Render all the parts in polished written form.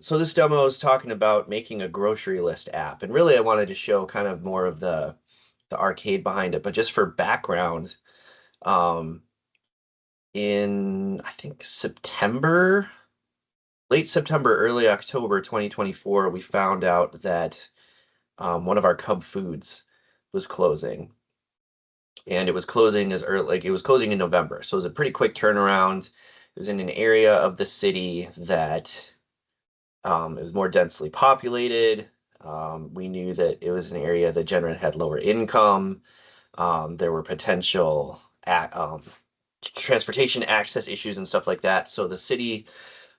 So this demo is talking about making a grocery list app, and really I wanted to show kind of more of the arcade behind it. But just for background, um, in I think September, late September, early October 2024, we found out that one of our Cub Foods was closing, and it was closing as early, like it was closing in November. So it was a pretty quick turnaround. It was in an area of the city that it was more densely populated. We knew that it was an area that generally had lower income. There were potential transportation access issues and stuff like that. So the city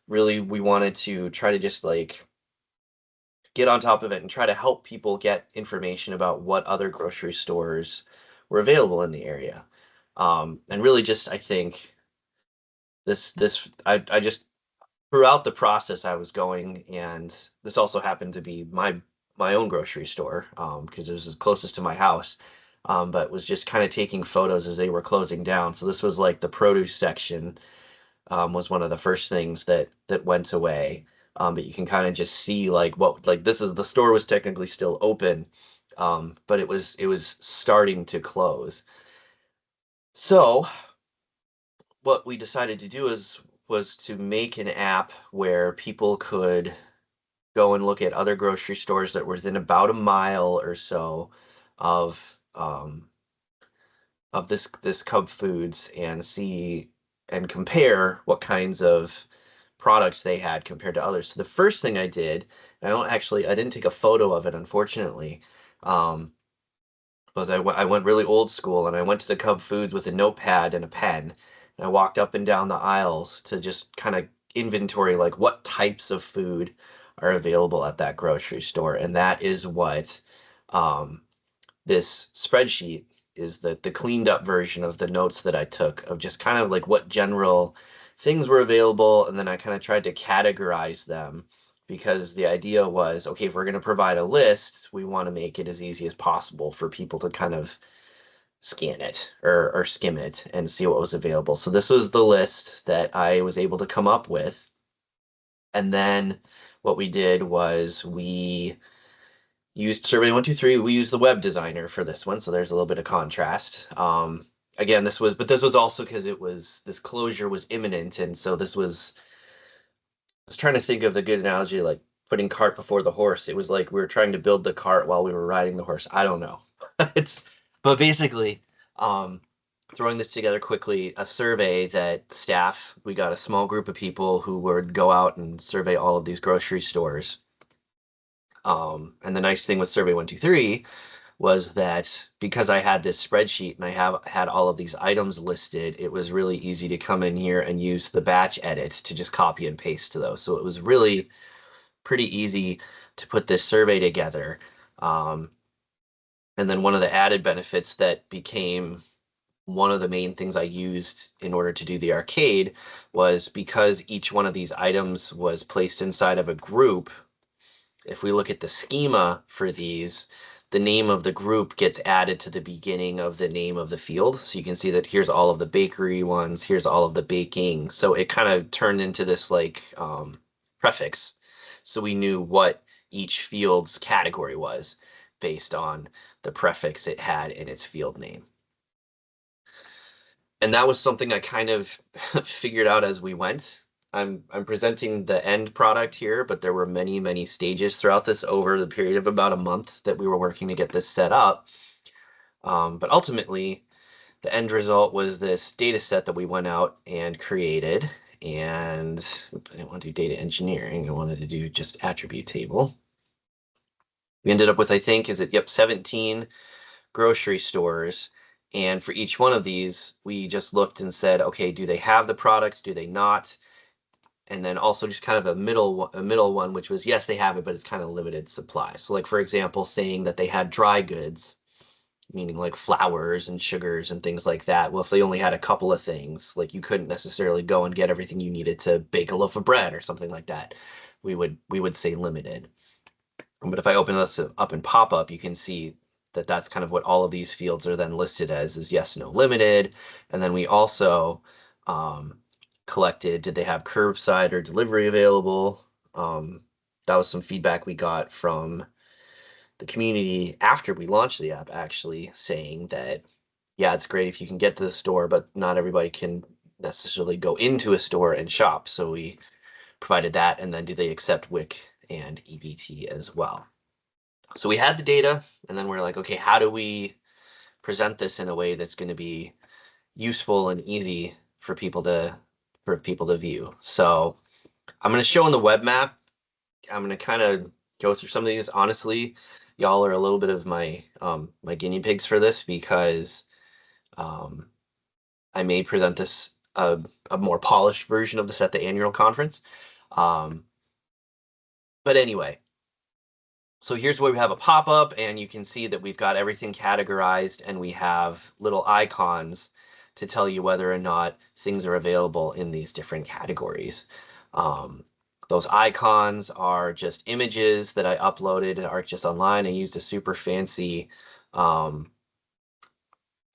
really, we wanted to try to just like get on top of it and try to help people get information about what other grocery stores were available in the area. And really just, I think I just throughout the process I was going, and this also happened to be my own grocery store because it was as closest to my house, but was just kind of taking photos as they were closing down. So this was like the produce section was one of the first things that went away. But you can kind of just see like what like this is the store was technically still open, but it was starting to close. So what we decided to do is was to make an app where people could go and look at other grocery stores that were within about a mile or so of this Cub Foods and see and compare what kinds of products they had compared to others. So the first thing I did, and I didn't take a photo of it, unfortunately, um, was I went really old school and I went to the Cub Foods with a notepad and a pen. And I walked up and down the aisles to just kind of inventory like what types of food are available at that grocery store. And that is what um, this spreadsheet is the cleaned up version of the notes that I took of just kind of like what general things were available, and then I kind of tried to categorize them because the idea was, okay, if we're going to provide a list, we want to make it as easy as possible for people to kind of scan it or skim it and see what was available. So this was the list that I was able to come up with. And then what we did was we used Survey 123. We used the web designer for this one, so there's a little bit of contrast. Again, this was also because this closure was imminent, and so I was trying to think of the good analogy, like putting cart before the horse. It was like we were trying to build the cart while we were riding the horse. I don't know. It's, but basically, um, throwing this together quickly, a survey that we got a small group of people who would go out and survey all of these grocery stores. And the nice thing with Survey 123 was that because I had this spreadsheet and I have had all of these items listed, it was really easy to come in here and use the batch edit to just copy and paste to those. So it was really pretty easy to put this survey together. Um, and then one of the added benefits that became one of the main things I used in order to do the arcade was because each one of these items was placed inside of a group. If we look at the schema for these, the name of the group gets added to the beginning of the name of the field. So you can see that here's all of the bakery ones, here's all of the baking. So it kind of turned into this like prefix. So we knew what each field's category was based on the prefix it had in its field name. And that was something I kind of figured out as we went. I'm presenting the end product here, but there were many, many stages throughout this over the period of about a month that we were working to get this set up. But ultimately, the end result was this data set that we went out and created. And oops, I didn't want to do data engineering. I wanted to do just attribute table. We ended up with, I think, yep, 17 grocery stores. And for each one of these, we just looked and said, okay, do they have the products? Do they not? And then also just kind of a middle one, which was, yes, they have it, but it's kind of limited supply. So like, for example, saying that they had dry goods, meaning like flours and sugars and things like that. Well, if they only had a couple of things, like you couldn't necessarily go and get everything you needed to bake a loaf of bread or something like that. We would say limited. But if I open this up in pop-up, you can see that that's kind of what all of these fields are then listed as is yes, no, limited. And then we also collected, did they have curbside or delivery available? that was some feedback we got from the community after we launched the app, actually saying that, yeah, it's great if you can get to the store, but not everybody can necessarily go into a store and shop. So we provided that, and then do they accept WIC and EBT as well? So we had the data, and then we're like, okay, how do we present this in a way that's going to be useful and easy for people to view? So I'm going to show on the web map. I'm going to kind of go through some of these. Honestly, y'all are a little bit of my my guinea pigs for this, because um, I may present this a more polished version of this at the annual conference. Um, but anyway, so here's where we have a pop-up, and you can see that we've got everything categorized, and we have little icons to tell you whether or not things are available in these different categories. Um, those icons are just images that I uploaded to ArcGIS Online. I used a super fancy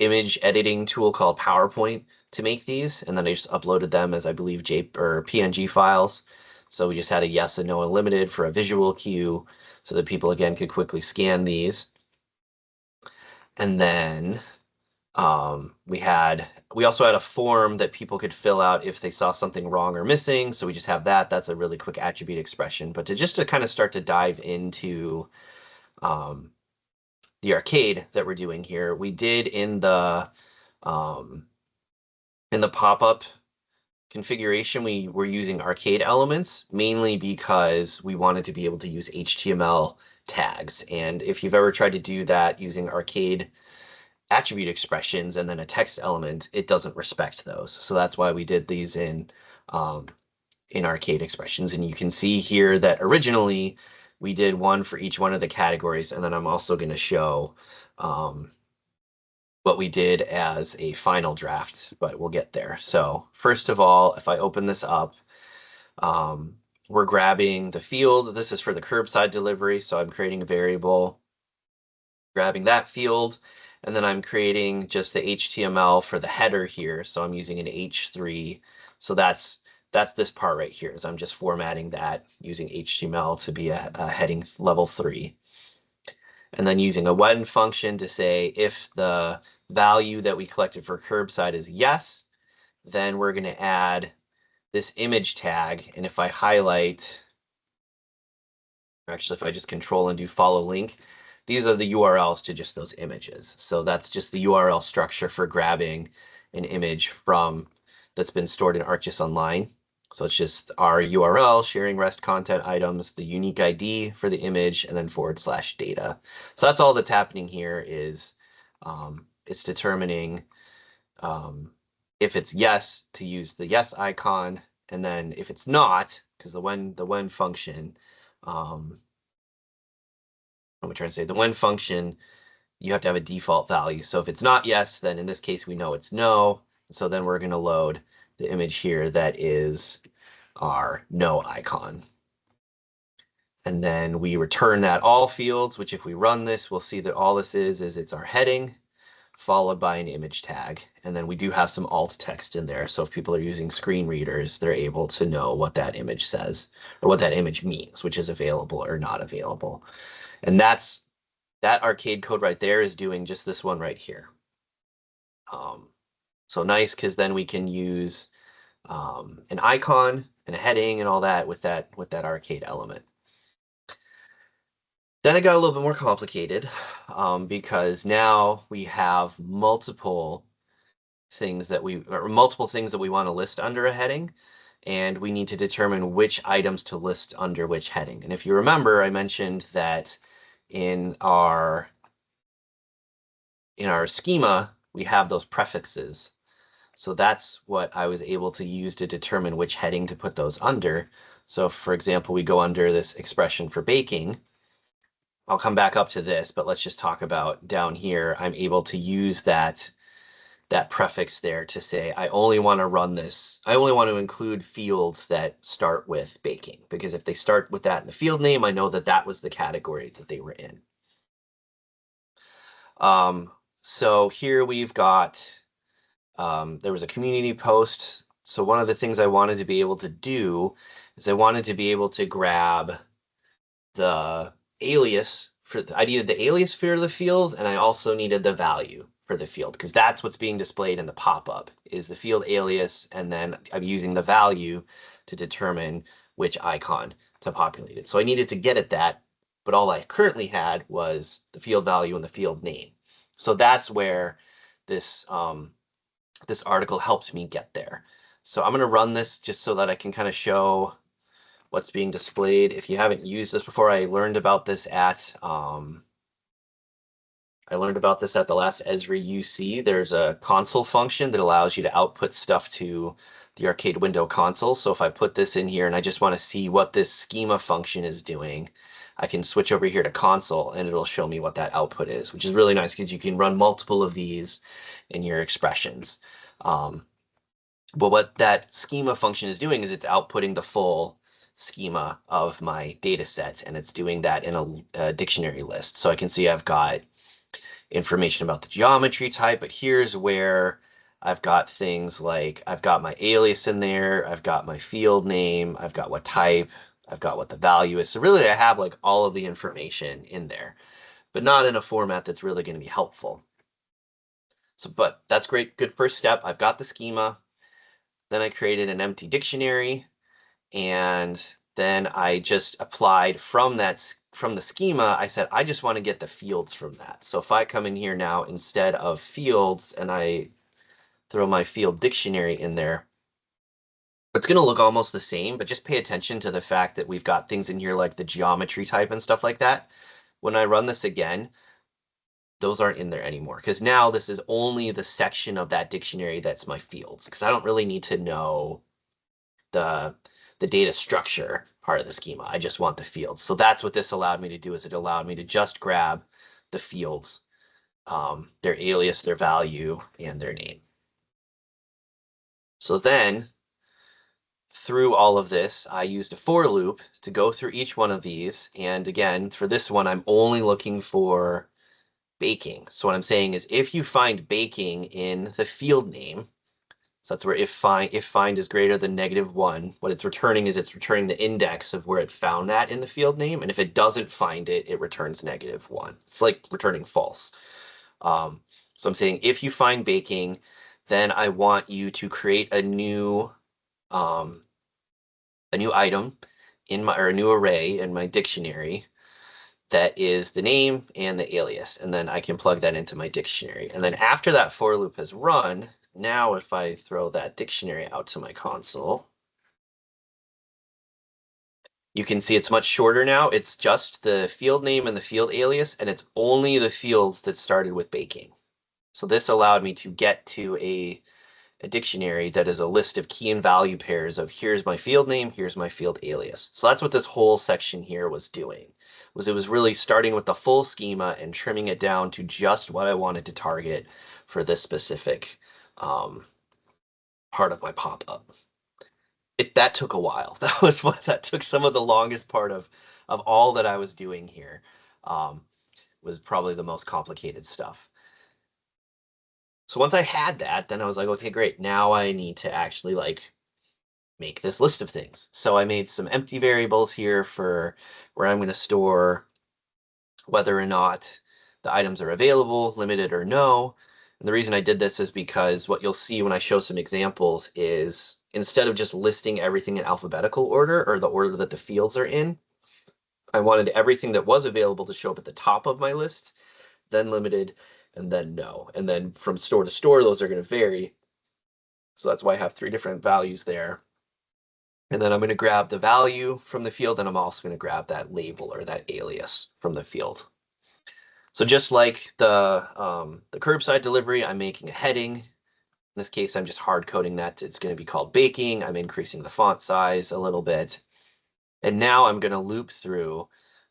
image editing tool called PowerPoint to make these, and then I just uploaded them as, I believe, PNG files. So we just had a yes and no unlimited for a visual cue, so that people again could quickly scan these. And then we also had a form that people could fill out if they saw something wrong or missing. So we just have that. That's a really quick attribute expression. But to kind of start to dive into um, the arcade that we're doing here, we did um, in the pop-up configuration, we were using arcade elements, mainly because we wanted to be able to use HTML tags. And if you've ever tried to do that using arcade attribute expressions and then a text element, it doesn't respect those. So that's why we did these in arcade expressions. And you can see here that originally we did one for each one of the categories. And then I'm also going to show what we did as a final draft, but we'll get there. So first of all, if I open this up, we're grabbing the field. This is for the curbside delivery, so I'm creating a variable, grabbing that field, and then I'm creating just the HTML for the header here. So I'm using an H3. So that's this part right here, is I'm just formatting that using HTML to be a heading level 3. And then using a when function to say if the value that we collected for curbside is yes, then we're going to add this image tag. And if I highlight, actually, if I just control and do follow link, these are the URLs to just those images. So that's just the URL structure for grabbing an image from that's been stored in ArcGIS Online. So it's just our URL, sharing REST content items, the unique ID for the image, and then /data. So that's all that's happening here is it's determining if it's yes, to use the yes icon, and then if it's not, because the when function, what am I trying to say? The when function, you have to have a default value. So if it's not yes, then in this case we know it's no. So then we're going to load the image here that is our no icon. And then we return that all fields, which if we run this, we'll see that all this is it's our heading followed by an image tag. And then we do have some alt text in there. So if people are using screen readers, they're able to know what that image says or what that image means, which is available or not available. And that arcade code right there is doing just this one right here. So nice, because then we can use an icon and a heading and all that with that arcade element. Then it got a little bit more complicated because now we have multiple things that we want to list under a heading, and we need to determine which items to list under which heading. And if you remember, I mentioned that in our schema, we have those prefixes. So that's what I was able to use to determine which heading to put those under. So for example, we go under this expression for baking. I'll come back up to this, but let's just talk about down here. I'm able to use that prefix there to say I only want to run this. I only want to include fields that start with baking, because if they start with that in the field name, I know that that was the category that they were in. So here we've got, there was a community post. So one of the things I wanted to be able to do is I wanted to be able to grab the alias I needed the alias for the field, and I also needed the value for the field, because that's what's being displayed in the pop-up is the field alias, and then I'm using the value to determine which icon to populate it. So I needed to get at that, but all I currently had was the field value and the field name. So that's where this this article helps me get there. So I'm going to run this just so that I can kind of show what's being displayed. If you haven't used this before, I learned about this at the last Esri UC. There's a console function that allows you to output stuff to the arcade window console. So if I put this in here and I just want to see what this schema function is doing, I can switch over here to console and it'll show me what that output is, which is really nice because you can run multiple of these in your expressions. But what that schema function is doing is it's outputting the full schema of my data set, and it's doing that in a dictionary list. So I can see I've got information about the geometry type, but here's where I've got things like I've got my alias in there, I've got my field name, I've got what type, I've got what the value is. So really I have like all of the information in there, but not in a format that's really going to be helpful. So, but that's great, good first step. I've got the schema. Then I created an empty dictionary, and then I just applied from the schema. I said, I just want to get the fields from that. So if I come in here now, instead of fields, and I throw my field dictionary in there, it's going to look almost the same, but just pay attention to the fact that we've got things in here like the geometry type and stuff like that. When I run this again, those aren't in there anymore, because now this is only the section of that dictionary that's my fields, because I don't really need to know the the data structure part of the schema. I just want the fields. So that's what this allowed me to do, is it allowed me to just grab the fields, their alias, their value, and their name. So then through all of this, I used a for loop to go through each one of these. And again, for this one, I'm only looking for baking. So what I'm saying is if you find baking in the field name, so that's where if find is greater than -1, what it's returning is it's returning the index of where it found that in the field name. And if it doesn't find it, it returns -1. It's like returning false. Um, so I'm saying if you find baking, then I want you to create um, a new item or a new array in my dictionary that is the name and the alias, and then I can plug that into my dictionary. And then after that for loop has run, now if I throw that dictionary out to my console, you can see it's much shorter now. It's just the field name and the field alias, and it's only the fields that started with baking. So this allowed me to get to a dictionary that is a list of key and value pairs of here's my field name, here's my field alias. So that's what this whole section here was doing, was it was really starting with the full schema and trimming it down to just what I wanted to target for this specific part of my pop-up. That took a while. That took some of the longest part of all that I was doing here. Was probably the most complicated stuff. So once I had that, then I was like, okay, great. Now I need to actually like make this list of things. So I made some empty variables here for where I'm going to store whether or not the items are available, limited or no. And the reason I did this is because what you'll see when I show some examples is instead of just listing everything in alphabetical order or the order that the fields are in, I wanted everything that was available to show up at the top of my list, then limited, and then no. And then from store to store, those are going to vary. So that's why I have 3 different values there. And then I'm going to grab the value from the field, and I'm also going to grab that label or that alias from the field. So just like the curbside delivery, I'm making a heading. In this case, I'm just hard coding that it's going to be called baking. I'm increasing the font size a little bit. And now I'm going to loop through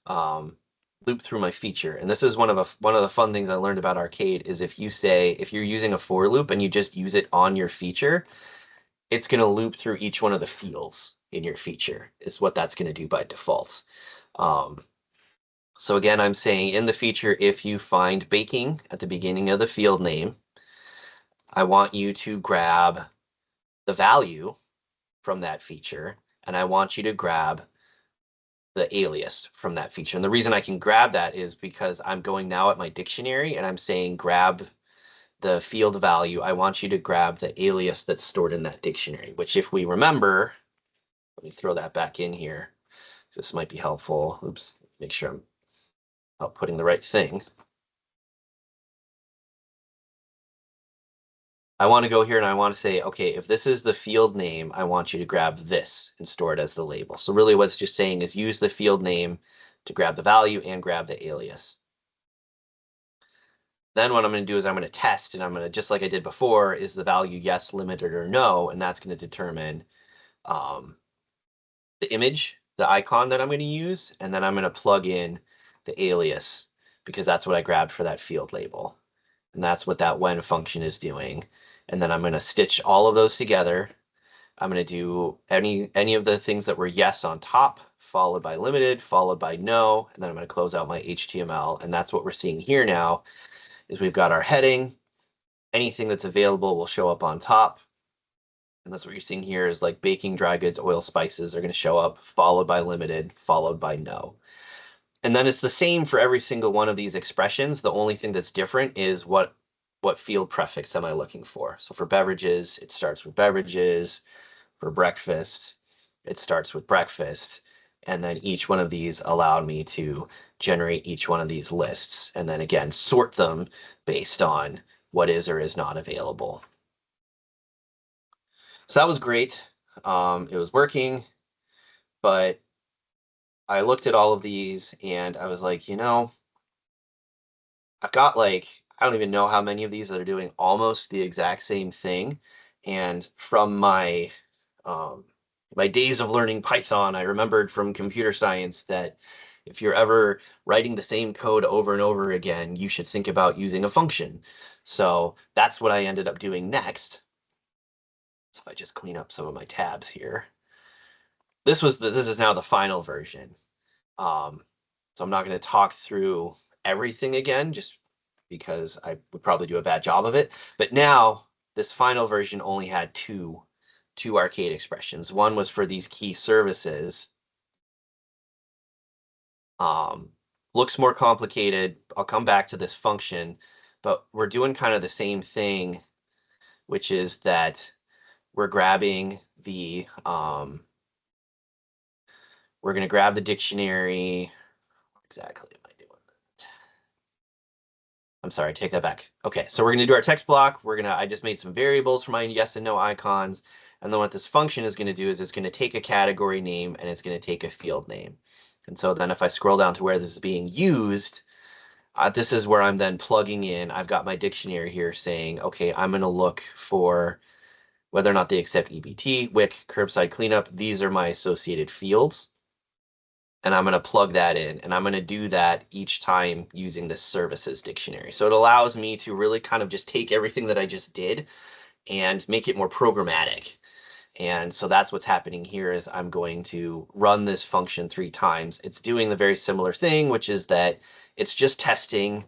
my feature. And this is one of the fun things I learned about Arcade is if you're using a for loop and you just use it on your feature, it's going to loop through each one of the fields in your feature, is what that's going to do by default. So again, I'm saying in the feature, if you find baking at the beginning of the field name, I want you to grab the value from that feature, and I want you to grab the alias from that feature. And the reason I can grab that is because I'm going now at my dictionary and I'm saying grab the field value. I want you to grab the alias that's stored in that dictionary, which if we remember, let me throw that back in here. This might be helpful. Oops, make sure I'm outputting the right thing. I want to go here and I want to say, okay, if this is the field name, I want you to grab this and store it as the label. So really what it's just saying is use the field name to grab the value and grab the alias. Then what I'm going to do is I'm going to test, and I'm going to, just like I did before, is the value yes, limited, or no, and that's going to determine the image, the icon that I'm going to use, and then I'm going to plug in the alias because that's what I grabbed for that field label. And that's what that when function is doing. And then I'm going to stitch all of those together. I'm going to do any of the things that were yes on top, followed by limited, followed by no, and then I'm going to close out my HTML. And that's what we're seeing here now is we've got our heading. Anything that's available will show up on top. And that's what you're seeing here is like baking, dry goods, oil, spices are going to show up, followed by limited, followed by no. And then it's the same for every single one of these expressions. The only thing that's different is what field prefix am I looking for. So for beverages, it starts with beverages. For breakfast, it starts with breakfast. And then each one of these allowed me to generate each one of these lists. And then again, sort them based on what is or is not available. So that was great. It was working, but I looked at all of these and I was like, I've got like, I don't even know how many of these that are doing almost the exact same thing. And from um, my days of learning Python, I remembered from computer science that if you're ever writing the same code over and over again, you should think about using a function. So that's what I ended up doing next. So if I just clean up some of my tabs here, this is now the final version. So I'm not going to talk through everything again, just because I would probably do a bad job of it. But now this final version only had two arcade expressions. One was for these key services. Um, Looks more complicated. I'll come back to this function, but we're doing kind of the same thing, which is that we're grabbing we're going to grab the dictionary. Exactly am I doing that? I'm sorry, take that back. Okay, so we're going to do our text block. I just made some variables for my yes and no icons. And then what this function is going to do is it's going to take a category name and it's going to take a field name. And so then if I scroll down to where this is being used, this is where I'm then plugging in. I've got my dictionary here saying, okay, I'm going to look for whether or not they accept EBT, WIC, curbside cleanup. These are my associated fields. And I'm going to plug that in. And I'm going to do that each time using this services dictionary. So it allows me to really kind of just take everything that I just did and make it more programmatic. And so that's what's happening here is I'm going to run this function 3 times. It's doing the very similar thing, which is that it's just testing.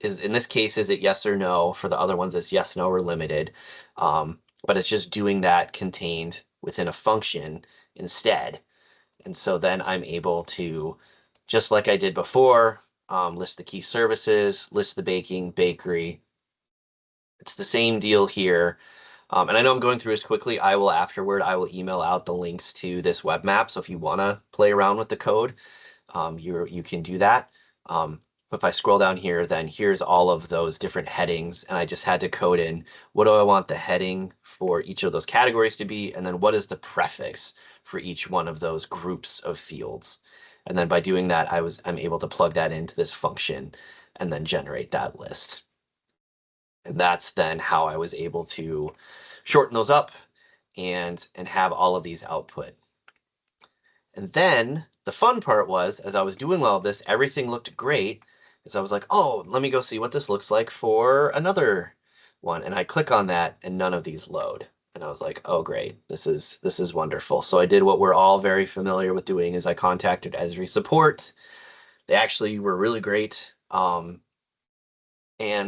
In this case, is it yes or no? For the other ones, it's yes, no, or limited. But it's just doing that contained within a function instead. And so then I'm able to, just like I did before, list the key services, list the baking, bakery. It's the same deal here. And I know I'm going through this quickly. I will email out the links to this web map. So if you want to play around with the code, you can do that. But if I scroll down here, then here's all of those different headings. And I just had to code in what do I want the heading for each of those categories to be, and then what is the prefix for each one of those groups of fields. And then by doing that, I'm able to plug that into this function and then generate that list. And that's then how I was able to shorten those up and have all of these output. And then the fun part was, as I was doing all of this, everything looked great. So I was like, oh, let me go see what this looks like for another one. And I click on that and none of these load. And I was like, oh, great, this is wonderful. So I did what we're all very familiar with doing is I contacted Esri support. They actually were really great. And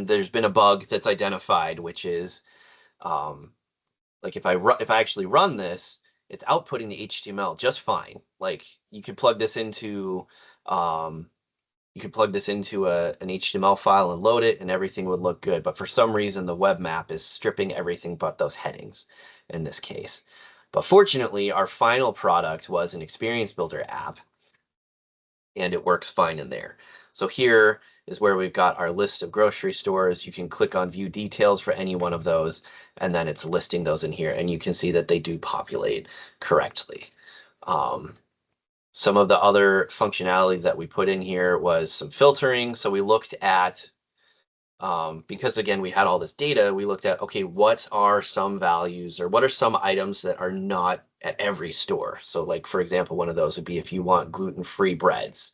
there's been a bug that's identified, which is like if I actually run this, it's outputting the HTML just fine. Like you could plug this into um, an HTML file and load it, and everything would look good. But for some reason, the web map is stripping everything but those headings in this case. But fortunately, our final product was an experience builder app, and it works fine in there. So here is where we've got our list of grocery stores. You can click on view details for any one of those, and then it's listing those in here, and you can see that they do populate correctly. Um, some of the other functionality that we put in here was some filtering. So we looked at, because again, we had all this data, we looked at, okay, what are some values or what are some items that are not at every store? So like, for example, one of those would be if you want gluten-free breads.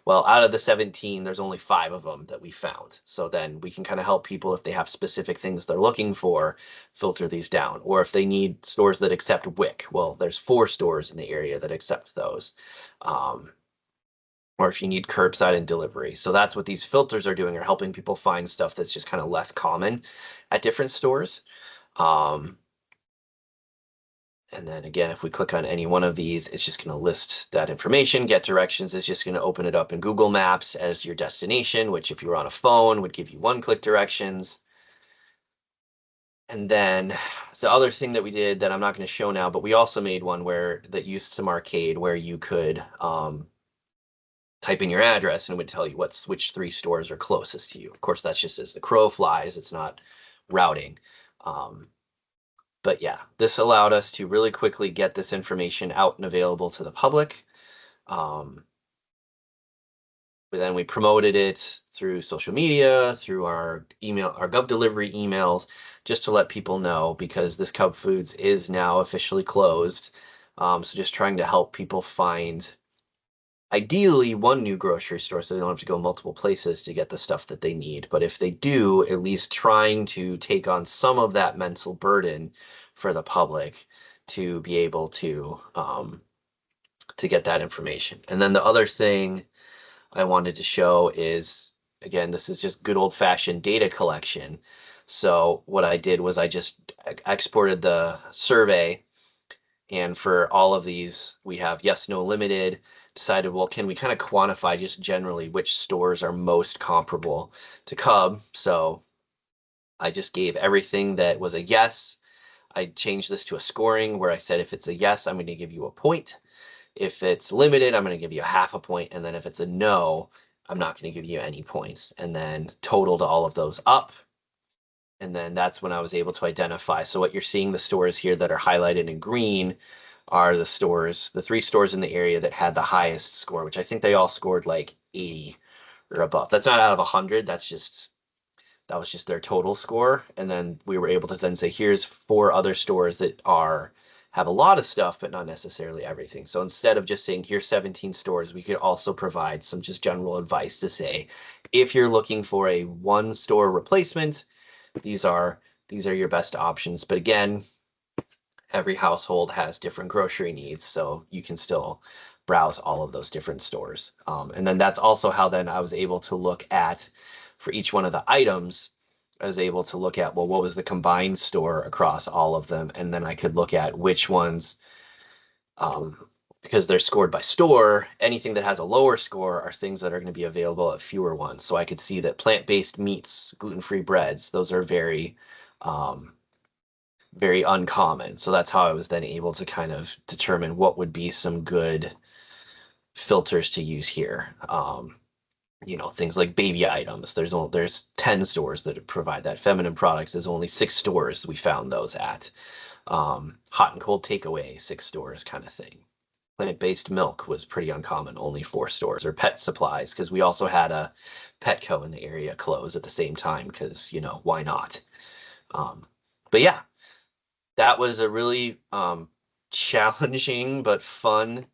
Well, out of the 17, there's only 5 of them that we found. So then we can kind of help people if they have specific things they're looking for, filter these down. Or if they need stores that accept WIC, well, there's 4 stores in the area that accept those. Um, or if you need curbside and delivery. So that's what these filters are doing, are helping people find stuff that's just kind of less common at different stores. Um, and then again, if we click on any one of these, it's just going to list that information. Get directions is just going to open it up in Google Maps as your destination, which if you were on a phone would give you one-click directions. And then the other thing that we did that I'm not going to show now, but we also made one that used some arcade where you could type in your address and it would tell you which 3 stores are closest to you. Of course, that's just as the crow flies. It's not routing. But yeah, this allowed us to really quickly get this information out and available to the public. But then we promoted it through social media, through our email, our Gov delivery emails, just to let people know, because this Cub Foods is now officially closed. So just trying to help people find ideally one new grocery store so they don't have to go multiple places to get the stuff that they need. But if they do, at least trying to take on some of that mental burden for the public to be able to get that information. And then the other thing I wanted to show is, again, this is just good old-fashioned data collection. So what I did was I just exported the survey, and for all of these, we have yes, no, limited. Decided, well, can we kind of quantify just generally which stores are most comparable to Cub? So I just gave everything that was a yes. I changed this to a scoring where I said if it's a yes, I'm going to give you a point. If it's limited, I'm going to give you half a point. And then if it's a no, I'm not going to give you any points. And then totaled all of those up. And then that's when I was able to identify. So what you're seeing, the stores here that are highlighted in green are the 3 stores in the area that had the highest score, which I think they all scored like 80 or above. That's not out of 100. That was just their total score. And then we were able to then say, here's 4 other stores that have a lot of stuff, but not necessarily everything. So instead of just saying, here's 17 stores, we could also provide some just general advice to say, if you're looking for a 1-store replacement, these are your best options. But again, every household has different grocery needs, so you can still browse all of those different stores. And then that's also how then I was able to look at, for each one of the items, I was able to look at, well, what was the combined store across all of them? And then I could look at which ones, because they're scored by store, anything that has a lower score are things that are going to be available at fewer ones. So I could see that plant-based meats, gluten-free breads, those are very uncommon. So that's how I was then able to kind of determine what would be some good filters to use here. Things like baby items. There's 10 stores that provide that. Feminine products, there's only 6 stores we found those at. Hot and cold takeaway, 6 stores kind of thing. Plant-based milk was pretty uncommon, only 4 stores. Or pet supplies, because we also had a Petco in the area close at the same time, because, why not? But yeah, that was a really challenging but fun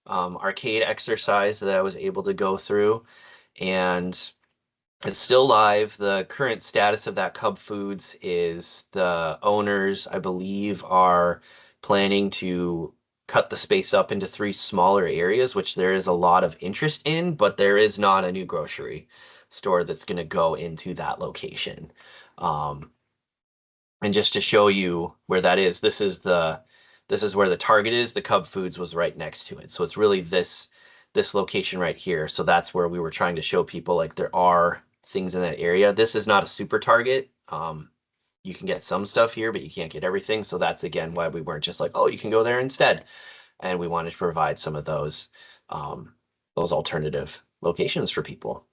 arcade exercise that I was able to go through. And it's still live. The current status of that Cub Foods is the owners, I believe, are planning to cut the space up into 3 smaller areas, which there is a lot of interest in, but there is not a new grocery store that's going to go into that location. And just to show you where that is, this is this is where the Target is. The Cub Foods was right next to it. So it's really this location right here. So that's where we were trying to show people like there are things in that area. This is not a super Target. You can get some stuff here, but you can't get everything. So that's again why we weren't just like, oh, you can go there instead. And we wanted to provide some of those alternative locations for people.